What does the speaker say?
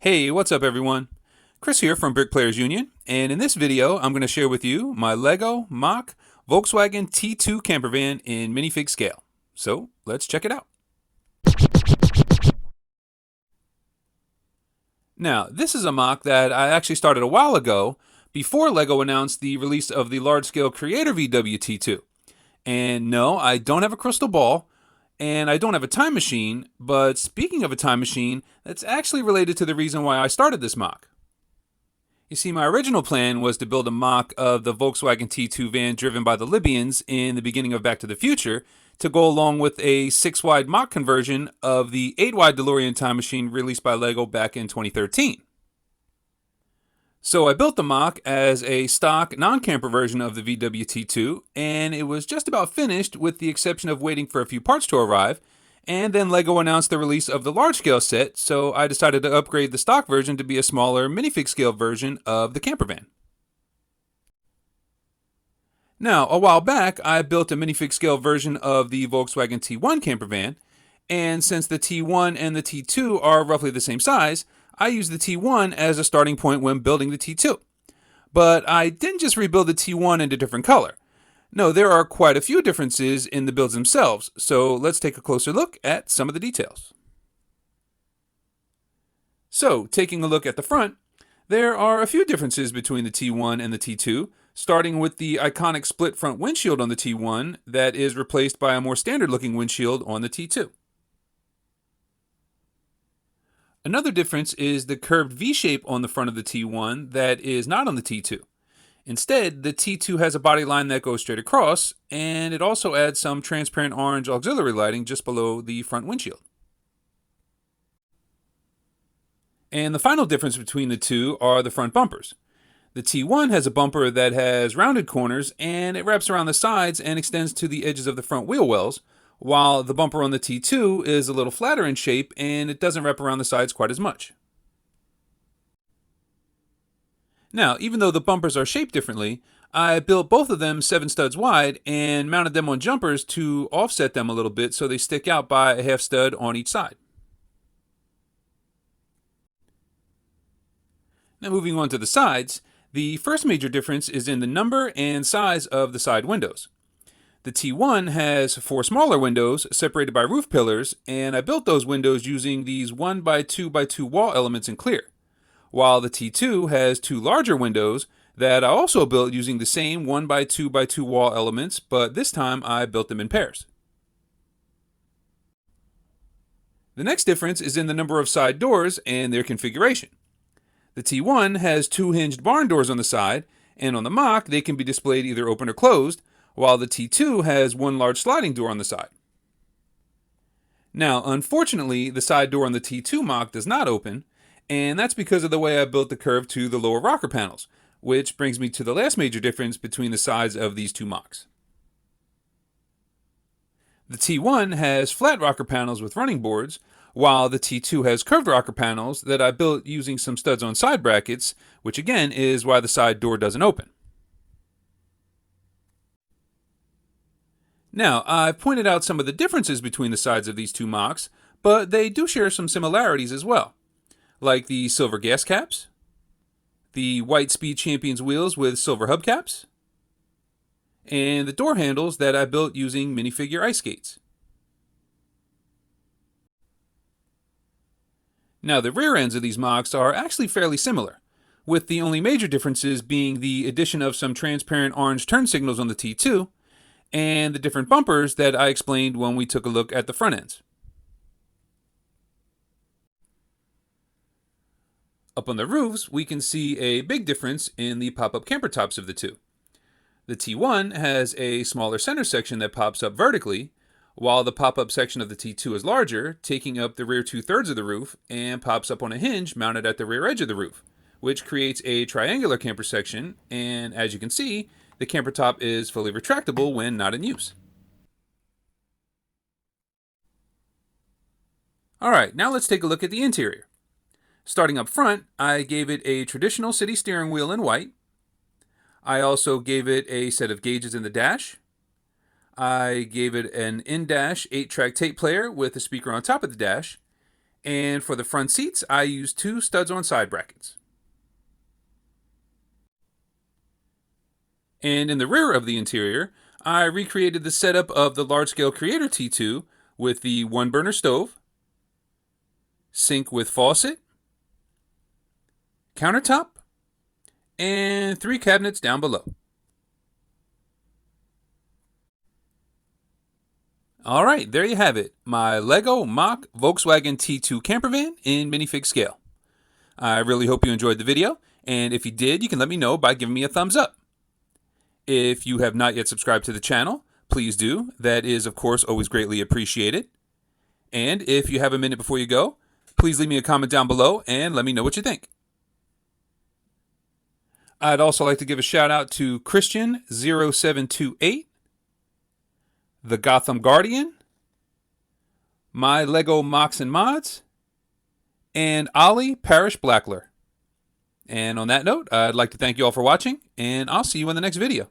Hey, what's up everyone? Chris here from Brick Players Union, and in this video I'm going to share with you my LEGO MOC Volkswagen T2 Camper Van in minifig scale. So let's check it out. Now, this is a MOC that I actually started a while ago before LEGO announced the release of the large-scale Creator VW T2. And no, I don't have a crystal ball, and I don't have a time machine, but speaking of a time machine, that's actually related to the reason why I started this MOC. You see, my original plan was to build a MOC of the Volkswagen T2 van driven by the Libyans in the beginning of Back to the Future to go along with a 6-wide MOC conversion of the 8-wide DeLorean Time Machine released by LEGO back in 2013. So I built the MOC as a stock non-camper version of the VW T2, and it was just about finished with the exception of waiting for a few parts to arrive, and then LEGO announced the release of the large-scale set, so I decided to upgrade the stock version to be a smaller minifig scale version of the camper van. Now, a while back, I built a minifig scale version of the Volkswagen T1 camper van, and since the T1 and the T2 are roughly the same size, I used the T1 as a starting point when building the T2. But I didn't just rebuild the T1 in a different color. No, there are quite a few differences in the builds themselves, so let's take a closer look at some of the details. So, taking a look at the front, there are a few differences between the T1 and the T2, starting with the iconic split front windshield on the T1 that is replaced by a more standard looking windshield on the T2. Another difference is the curved V-shape on the front of the T1 that is not on the T2. Instead, the T2 has a body line that goes straight across, and it also adds some transparent orange auxiliary lighting just below the front windshield. And the final difference between the two are the front bumpers. The T1 has a bumper that has rounded corners, and it wraps around the sides and extends to the edges of the front wheel wells, while the bumper on the T2 is a little flatter in shape and it doesn't wrap around the sides quite as much. Now, even though the bumpers are shaped differently, I built both of them 7 studs wide and mounted them on jumpers to offset them a little bit so they stick out by a half stud on each side. Now moving on to the sides, the first major difference is in the number and size of the side windows. The T1 has 4 smaller windows separated by roof pillars, and I built those windows using these 1x2x2 wall elements in clear, while the T2 has 2 larger windows that I also built using the same 1x2x2 wall elements, but this time I built them in pairs. The next difference is in the number of side doors and their configuration. The T1 has 2 hinged barn doors on the side, and on the MOC they can be displayed either open or closed, while the T2 has 1 large sliding door on the side. Now, unfortunately, the side door on the T2 MOC does not open, and that's because of the way I built the curve to the lower rocker panels, which brings me to the last major difference between the sides of these two MOCs. The T1 has flat rocker panels with running boards, while the T2 has curved rocker panels that I built using some studs on side brackets, which again is why the side door doesn't open. Now, I've pointed out some of the differences between the sides of these two MOCs, but they do share some similarities as well, like the silver gas caps, the white Speed Champions wheels with silver hubcaps, and the door handles that I built using minifigure ice skates. Now, the rear ends of these MOCs are actually fairly similar, with the only major differences being the addition of some transparent orange turn signals on the T2, and the different bumpers that I explained when we took a look at the front ends. Up on the roofs, we can see a big difference in the pop-up camper tops of the two. The T1 has a smaller center section that pops up vertically, while the pop-up section of the T2 is larger, taking up the rear 2/3 of the roof and pops up on a hinge mounted at the rear edge of the roof, which creates a triangular camper section, and as you can see, the camper top is fully retractable when not in use. Alright, now let's take a look at the interior. Starting up front, I gave it a traditional city steering wheel in white. I also gave it a set of gauges in the dash. I gave it an in-dash 8-track tape player with a speaker on top of the dash. And for the front seats, I used 2 studs-on side brackets. And in the rear of the interior, I recreated the setup of the large-scale Creator T2 with the 1-burner stove, sink with faucet, countertop, and 3 cabinets down below. All right, there you have it, my Lego MOC Volkswagen T2 camper van in minifig scale. I really hope you enjoyed the video, and if you did, you can let me know by giving me a thumbs up. If you have not yet subscribed to the channel, please do. That is, of course, always greatly appreciated. And if you have a minute before you go, please leave me a comment down below and let me know what you think. I'd also like to give a shout out to Christian0728, The Gotham Guardian, My Lego Mocs and Mods, and Ollie Parish Blackler. And on that note, I'd like to thank you all for watching, and I'll see you in the next video.